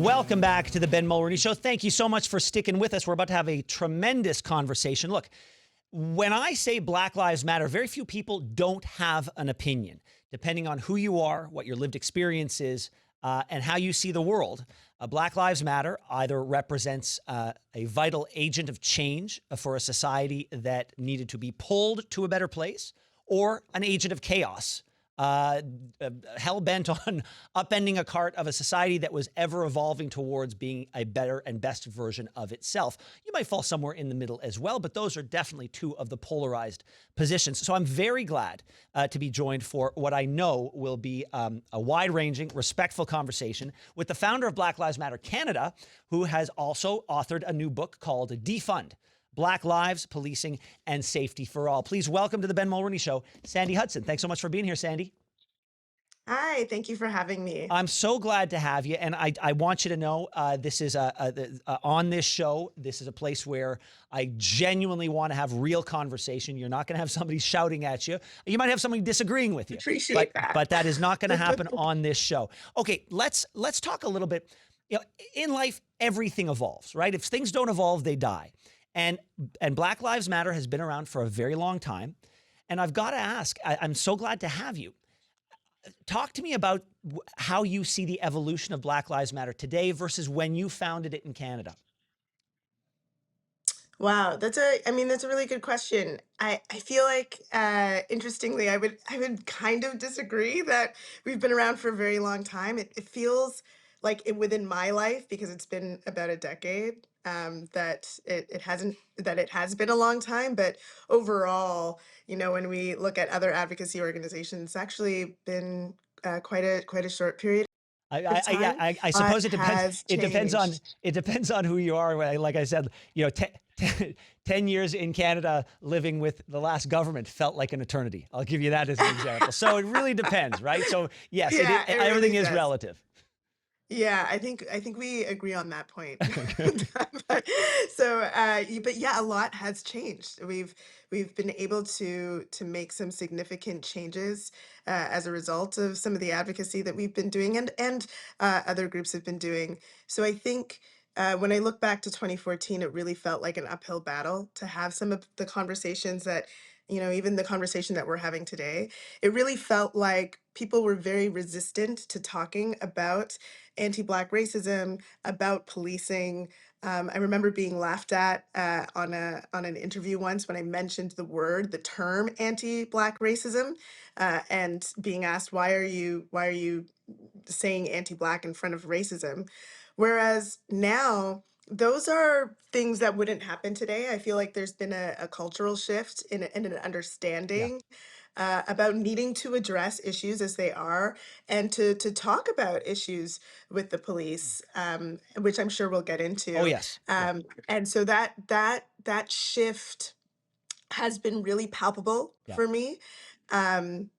Welcome back to the Ben Mulroney Show. Thank you so much for sticking with us. We're about to have a tremendous conversation. Look, when I say Black Lives Matter, very few people don't have an opinion. Depending on who you are, what your lived experience is, and how you see the world, Black Lives Matter either represents a vital agent of change for a society that needed to be pulled to a better place, or an agent of chaos, hell-bent on upending a cart of a society that was ever evolving towards being a better and best version of itself. You might fall somewhere in the middle as well, but those are definitely two of the polarized positions. So I'm very glad to be joined for what I know will be a wide-ranging, respectful conversation with the founder of Black Lives Matter Canada, who has also authored a new book called Defund: Black Lives, Policing, and Safety for All. Please welcome to the Ben Mulroney Show, Sandy Hudson. Thanks so much for being here, Sandy. Hi, thank you for having me. I'm so glad to have you. And I want you to know this is on this show, this is a place where I genuinely want to have real conversation. You're not going to have somebody shouting at you. You might have somebody disagreeing with you. Appreciate that. But that is not going to happen on this show. Okay, let's talk a little bit. You know, in life, everything evolves, right? If things don't evolve, they die. And Black Lives Matter has been around for a very long time. And I've got to ask, I'm so glad to have you. Talk to me about how you see the evolution of Black Lives Matter today versus when you founded it in Canada. Wow, that's a really good question. I feel like interestingly, I would kind of disagree that we've been around for a very long time. It feels like within my life, because it's been about a decade, that it has been a long time. But overall, when we look at other advocacy organizations, it's actually been quite a short period of time. I suppose it depends. Has It depends on who you are. Like I said, 10 years in Canada living with the last government felt like an eternity. I'll give you that as an example. So it really depends, right? So yes, Yeah, it everything really is does. relative. Yeah, I think we agree on that point. But yeah, a lot has changed. We've been able to make some significant changes as a result of some of the advocacy that we've been doing, and other groups have been doing. So I think when I look back to 2014, it really felt like an uphill battle to have some of the conversations that, even the conversation that we're having today. It really felt like people were very resistant to talking about anti-Black racism, about policing. I remember being laughed at on an interview once when I mentioned the term anti-Black racism, and being asked, why are you saying anti-Black in front of racism? Whereas now, those are things that wouldn't happen today. I feel like there's been a cultural shift in an Yeah. understanding about needing to address issues as they are, and to talk about issues with the police, which I'm sure we'll get Oh, into. yes. Yeah. And so that shift has been really palpable Yeah. for me. Um,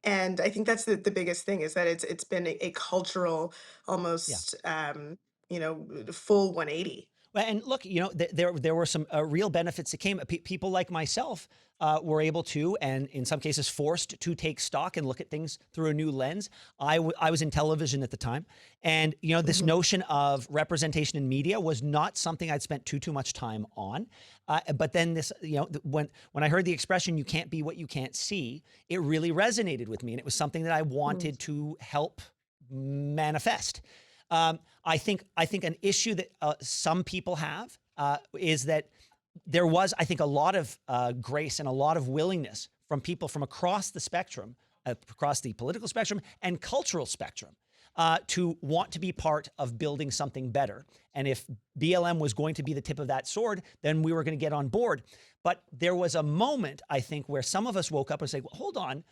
and I think that's the biggest thing, is that it's been a cultural, Yeah. almost full 180. Well, and look, there were some real benefits that came. People like myself were able to, and in some cases forced to, take stock and look at things through a new lens. I was in television at the time, and this Mhm. notion of representation in media was not something I'd spent too much time on. But then when I heard the expression "you can't be what you can't see," it really resonated with me, and it was something that I Mm. wanted to help manifest. I think an issue that some people have is that there was, I think, a lot of grace and a lot of willingness from people from across the spectrum, across the political spectrum and cultural spectrum, to want to be part of building something better. And if BLM was going to be the tip of that sword, then we were going to get on board. But there was a moment, I think, where some of us woke up and say, well, hold on,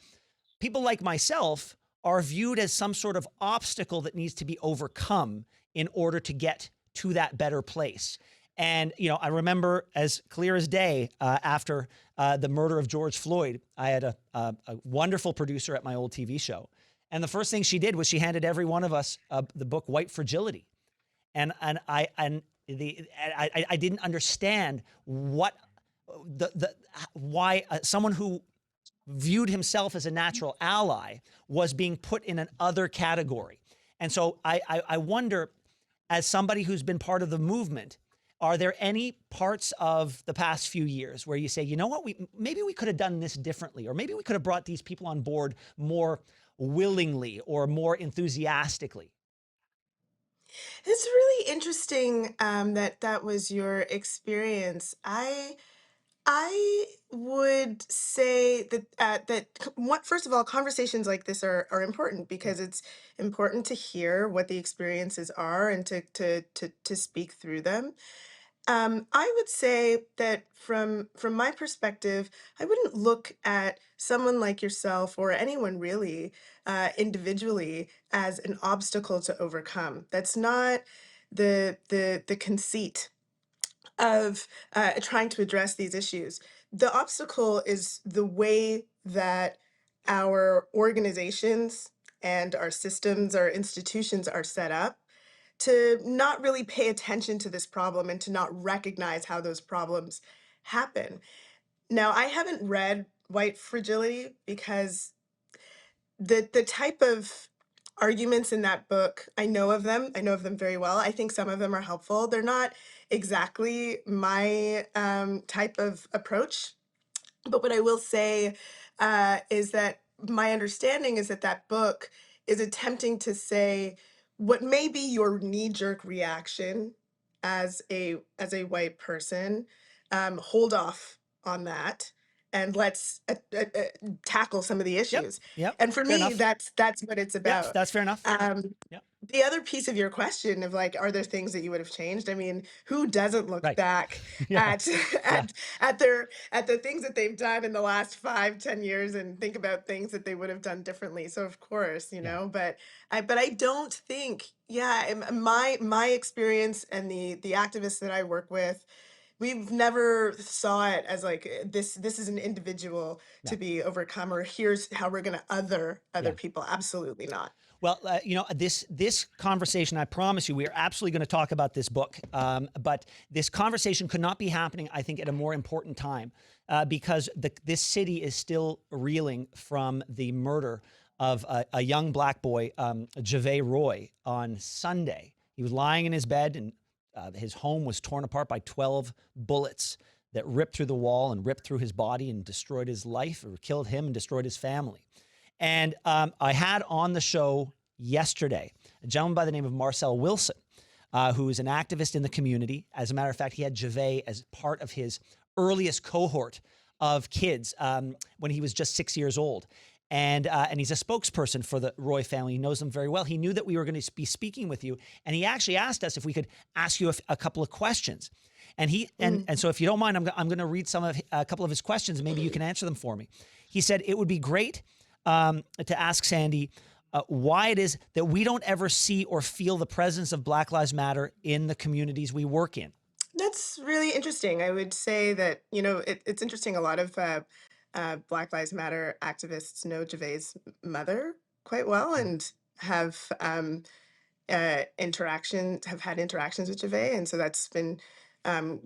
people like myself are viewed as some sort of obstacle that needs to be overcome in order to get to that better place. And, I remember as clear as day, after the murder of George Floyd, I had a wonderful producer at my old TV show. And the first thing she did was she handed every one of us the book White Fragility. And I didn't understand why someone who viewed himself as a natural ally was being put in an other category. And so I wonder, as somebody who's been part of the movement, are there any parts of the past few years where you say, you know what, maybe we could have done this differently, or maybe we could have brought these people on board more willingly or more enthusiastically? It's really interesting that that was your experience. I would say that what first of all, conversations like this are important Yeah. because it's important to hear what the experiences are and to speak through them. I would say that from my perspective, I wouldn't look at someone like yourself or anyone really individually as an obstacle to overcome. That's not the conceit of trying to address these issues. The obstacle is the way that our organizations and our systems, our institutions are set up to not really pay attention to this problem and to not recognize how those problems happen. Now, I haven't read White Fragility because the type of arguments in that book, I know of them. I know of them very well. I think some of them are helpful. They're not exactly my type of approach, but what I will say is that my understanding is that that book is attempting to say what may be your knee-jerk reaction as a white person. Hold off on that, and let's tackle some of the Yep. issues. Yep. And for Fair me, enough. that's what it's Yep. about. That's fair enough. Um, Yep. the other piece of your question of like, are there things that you would have changed? I mean, who doesn't look Right. back Yeah. at Yeah. at the things that they've done in the last 5, 10 years and think about things that they would have done differently? So of course, you Yeah. know, but I don't think, yeah, my experience and the activists that I work with, we've never saw it as like this is an individual Yeah. to be overcome or here's how we're going to other Yeah. people. Absolutely not. Well, this conversation, I promise you, we are absolutely going to talk about this book. But this conversation could not be happening, I think, at a more important time because this city is still reeling from the murder of a young black boy, Jave Roy, on Sunday. He was lying in his bed, and his home was torn apart by 12 bullets that ripped through the wall and ripped through his body and destroyed his life, or killed him and destroyed his family. And I had on the show yesterday a gentleman by the name of Marcel Wilson, who is an activist in the community. As a matter of fact, he had Jave as part of his earliest cohort of kids when he was just 6 years old. And he's a spokesperson for the Roy family. He knows them very well. He knew that we were going to be speaking with you, and he actually asked us if we could ask you a couple of questions. And Mm. so if you don't mind, I'm going to read a couple of his questions. Maybe you can answer them for me. He said it would be great to ask Sandy why it is that we don't ever see or feel the presence of Black Lives Matter in the communities we work in. That's really interesting. I would say that, you know, it's interesting. A lot of Black Lives Matter activists know Jave's mother quite well and have have had interactions with Jave. And so that's been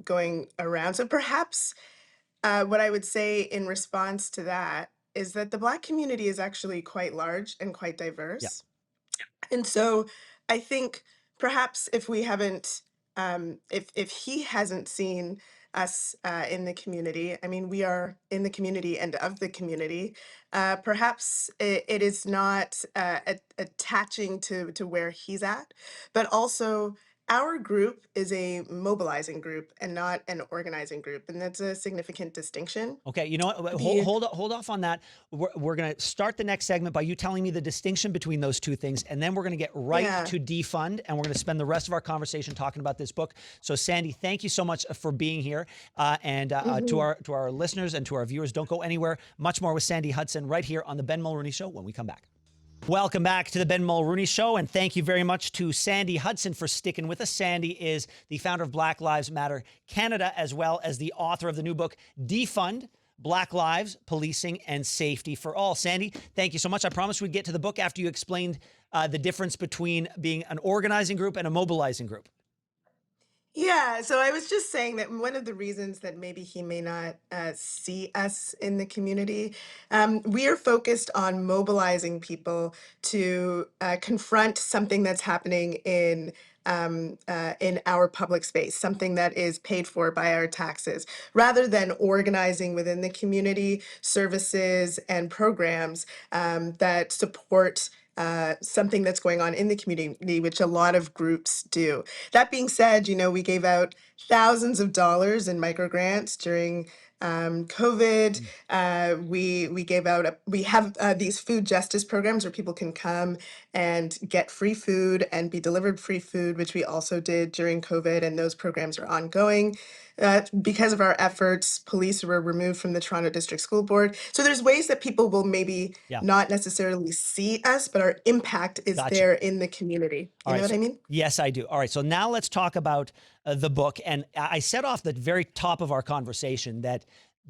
going around. So perhaps what I would say in response to that is that the Black community is actually quite large and quite Yeah. diverse. And so I think perhaps if we haven't, if he hasn't seen us in the community, I mean, we are in the community and of the community. Perhaps it is not attaching to where he's at, but also our group is a mobilizing group and not an organizing group, and that's a significant distinction. Okay, you know what? The Hold off on that. We're going to start the next segment by you telling me the distinction between those two things, and then we're going to get right Yeah. to defund, and we're going to spend the rest of our conversation talking about this book. So, Sandy, thank you so much for being here, and Mhm. to our listeners and to our viewers, don't go anywhere. Much more with Sandy Hudson right here on the Ben Mulroney Show when we come back. Welcome back to the Ben Mulroney Show, and thank you very much to Sandy Hudson for sticking with us. Sandy is the founder of Black Lives Matter Canada, as well as the author of the new book, Defund, Black Lives, Policing, and Safety for All. Sandy, thank you so much. I promised we'd get to the book after you explained the difference between being an organizing group and a mobilizing group. Yeah, so I was just saying that one of the reasons that maybe he may not see us in the community, we are focused on mobilizing people to confront something that's happening in in our public space, something that is paid for by our taxes, rather than organizing within the community services and programs that support something that's going on in the community, which a lot of groups do. That being said, we gave out thousands of dollars in microgrants during COVID. We gave out we have these food justice programs where people can come and get free food and be delivered free food, which we also did during COVID, and those programs are ongoing. Because of our efforts, police were removed from the Toronto District School Board. So there's ways that people will maybe Yeah. not necessarily see us, but our impact is Gotcha. there in the community. You know what I mean? Yes, I do. All right. So now let's talk about the book. And I said off the very top of our conversation that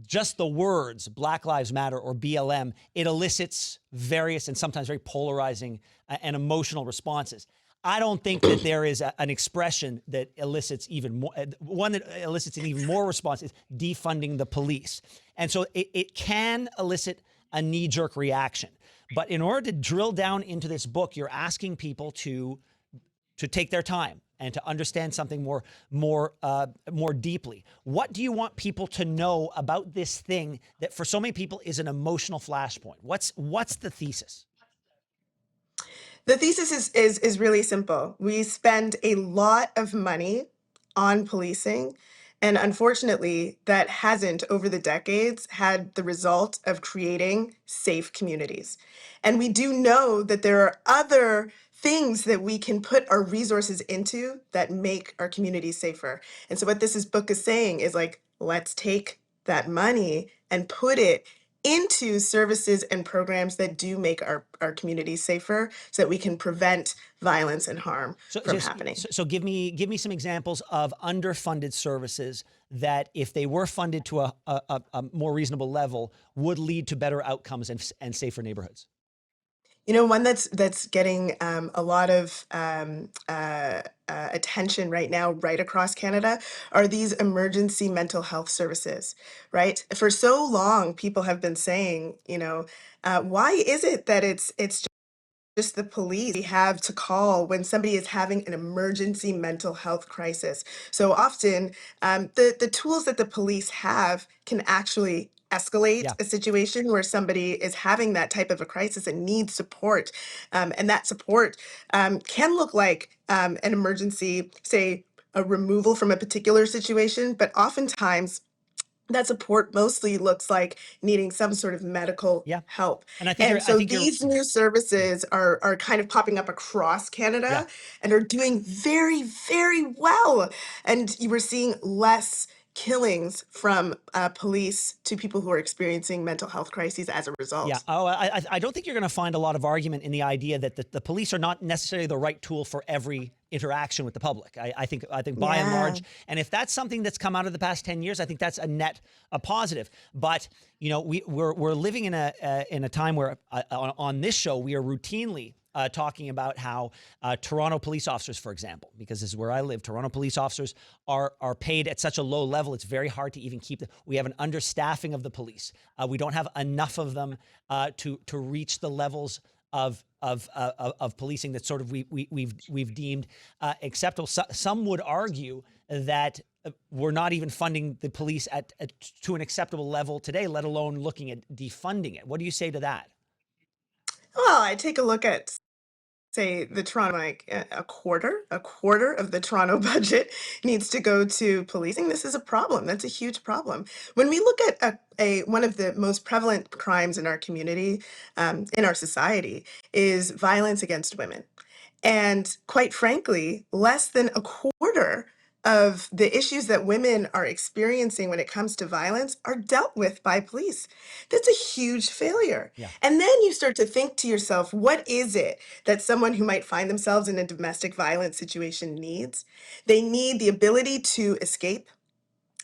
just the words Black Lives Matter or BLM, it elicits various and sometimes very polarizing and emotional responses. I don't think that there is an expression that elicits even more. One that elicits an even more response is defunding the police. And so it can elicit a knee-jerk reaction. But in order to drill down into this book, you're asking people to take their time and to understand something more deeply. What do you want people to know about this thing that for so many people is an emotional flashpoint? What's the thesis? The thesis is really simple. We spend a lot of money on policing, and unfortunately, that hasn't, over the decades, had the result of creating safe communities. And we do know that there are other things that we can put our resources into that make our communities safer. And so what book is saying is like, let's take that money and put it into services and programs that do make our communities safer so that we can prevent violence and harm from happening. So give me some examples of underfunded services that, if they were funded to a more reasonable level, would lead to better outcomes and safer neighborhoods. One that's getting a lot of attention right now, right across Canada, are these emergency mental health services, right? For so long, people have been saying, why is it that it's just the police we have to call when somebody is having an emergency mental health crisis? So often, the tools that the police have can actually escalate Yeah. a situation where somebody is having that type of a crisis and needs support. And that support can look like an emergency, say, a removal from a particular situation, but oftentimes that support mostly looks like needing some sort of medical Yeah. help. And I think These new services are kind of popping up across Canada and are doing very, very well. And you were seeing less killings from police to people who are experiencing mental health crises as a result. Yeah. Oh, I don't think you're going to find a lot of argument in the idea that the police are not necessarily the right tool for every interaction with the public. I think by and large, and if that's something that's come out of the past 10 years, I think that's a positive. But we're living in a time where on this show we are routinely talking about how Toronto police officers, for example, because this is where I live, Toronto police officers are paid at such a low level, it's very hard to even keep them. We have an understaffing of the police. We don't have enough of them to reach the levels of policing that sort of we've deemed acceptable. Some would argue that we're not even funding the police to an acceptable level today, let alone looking at defunding it. What do you say to that? Well, I take a look at, say, the Toronto, like a quarter of the Toronto budget needs to go to policing. This is a problem. That's a huge problem. When we look at one of the most prevalent crimes in our community, in our society, is violence against women. And quite frankly, less than a quarter of the issues that women are experiencing when it comes to violence are dealt with by police. That's a huge failure. Yeah. And then you start to think to yourself, what is it that someone who might find themselves in a domestic violence situation needs? They need the ability to escape.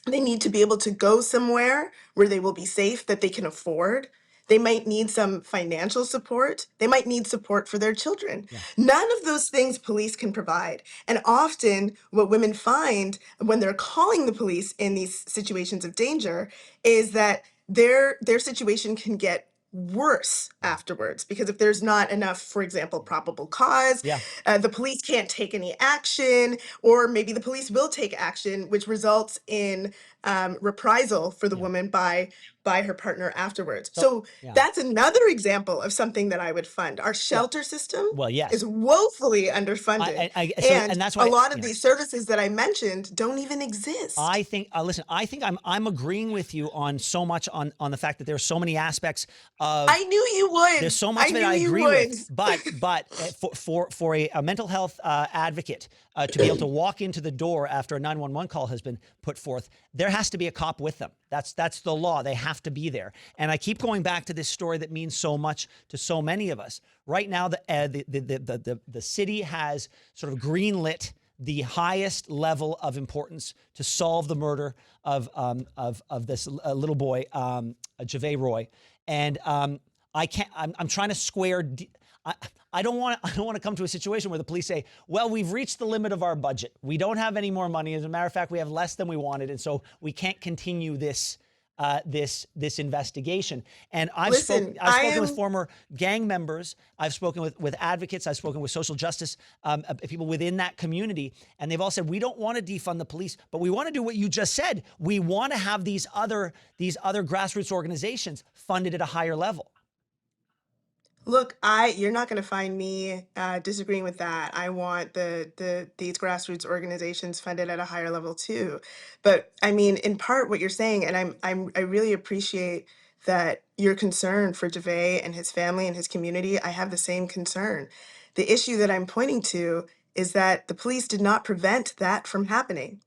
They need to be able to go somewhere where they will be safe, that they can afford. They might need some financial support. They might need support for their children. Yeah. None of those things police can provide. And often, what women find when they're calling the police in these situations of danger is that their situation can get worse afterwards, because if there's not enough, for example, probable cause, Yeah. the police can't take any action, or maybe the police will take action, which results in reprisal for the Yeah. woman by her partner afterwards. So, So yeah. that's another example of something that I would fund. Our Well, shelter system well, yes. is woefully underfunded, So, and and that's a why, lot of yeah. these services that I mentioned don't even exist. I think, listen, I think I'm agreeing with you on so much on the fact that there's so many aspects of, I knew you would. there's so much I of it knew I you agree would. with, but for a mental health advocate to be able to walk into the door after a 911 call has been put forth, there has to be a cop with them. That's the law. They have to be there. And I keep going back to this story that means so much to so many of us. Right now, the city has sort of greenlit the highest level of importance to solve the murder of this little boy, Javay Roy, and I can't. I'm trying to square. I don't want to come to a situation where the police say, "Well, we've reached the limit of our budget. We don't have any more money. As a matter of fact, we have less than we wanted, and so we can't continue this." This investigation. And I've Listen, spoken with former gang members. I've spoken with advocates. I've spoken with social justice people within that community, and they've all said, we don't want to defund the police, but we want to do what you just said. We want to have these other grassroots organizations funded at a higher level. look, you're not going to find me disagreeing with that. I want these grassroots organizations funded at a higher level too. But I mean, in part, what you're saying, and I really appreciate that you're concerned for Javay and his family and his community. I have the same concern. The issue that I'm pointing to is that the police did not prevent that from happening.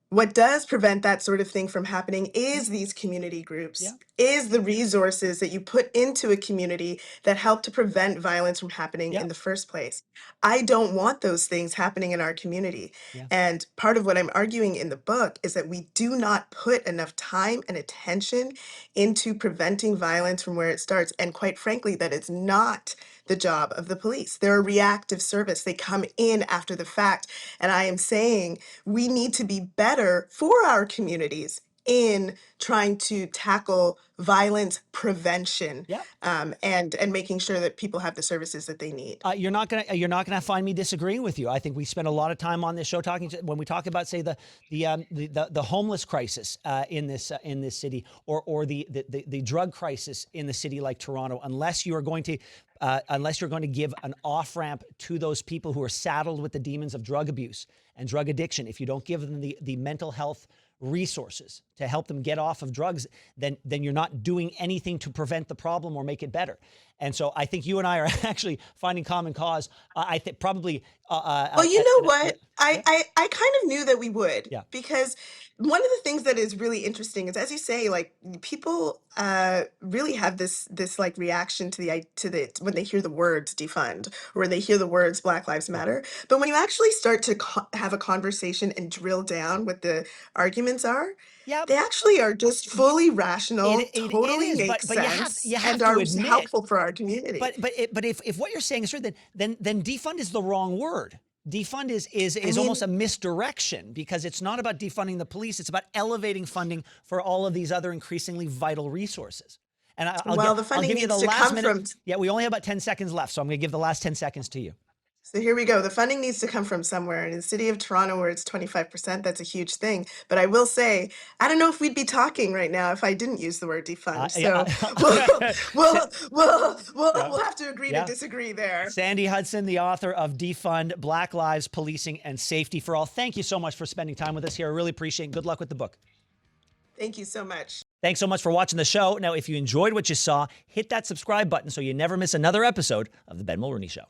What does prevent that sort of thing from happening is these community Yeah. groups, is the resources that you put into a community that help to prevent violence from happening Yeah. in the first place. I don't want those things happening in our community. Yeah. And part of what I'm arguing in the book is that we do not put enough time and attention into preventing violence from where it starts. And quite frankly, that is not the job of the police. They're a reactive service. They come in after the fact. And I am saying we need to be better for our communities in trying to tackle violence prevention, Yeah. and making sure that people have the services that they need. You're not gonna find me disagreeing with you. I think we spend a lot of time on this show when we talk about, say, the homeless crisis in this city, or the drug crisis in the city like Toronto. Unless you're going to give an off ramp to those people who are saddled with the demons of drug abuse and drug addiction, if you don't give them the mental health resources to help them get off of drugs, then you're not doing anything to prevent the problem or make it better. And so I think you and I are actually finding common cause. I think probably. Well, you know what? Yeah. I kind of knew that we would, Yeah. because one of the things that is really interesting is, as you say, like, people really have this like reaction to the when they hear the words defund, or when they hear the words Black Lives Matter. But when you actually start to have a conversation and drill down what the arguments are, Yeah. they actually are just fully rational, It totally is, make but sense, you have and to are admit. helpful for our community. But if what you're saying is true, then defund is the wrong word. Defund is I mean, almost a misdirection, because it's not about defunding the police. It's about elevating funding for all of these other increasingly vital resources. And well, the I'll funding give you the needs to last come minute. from. Yeah, we only have about 10 seconds left, so I'm going to give the last 10 seconds to you. So here we go. The funding needs to come from somewhere. And in the city of Toronto, where it's 25%, that's a huge thing. But I will say, I don't know if we'd be talking right now if I didn't use the word defund. So we'll have to agree to disagree there. Sandy Hudson, the author of Defund: Black Lives, Policing, and Safety for All. Thank you so much for spending time with us here. I really appreciate it. Good luck with the book. Thank you so much. Thanks so much for watching the show. Now, if you enjoyed what you saw, hit that subscribe button so you never miss another episode of The Ben Mulroney Show.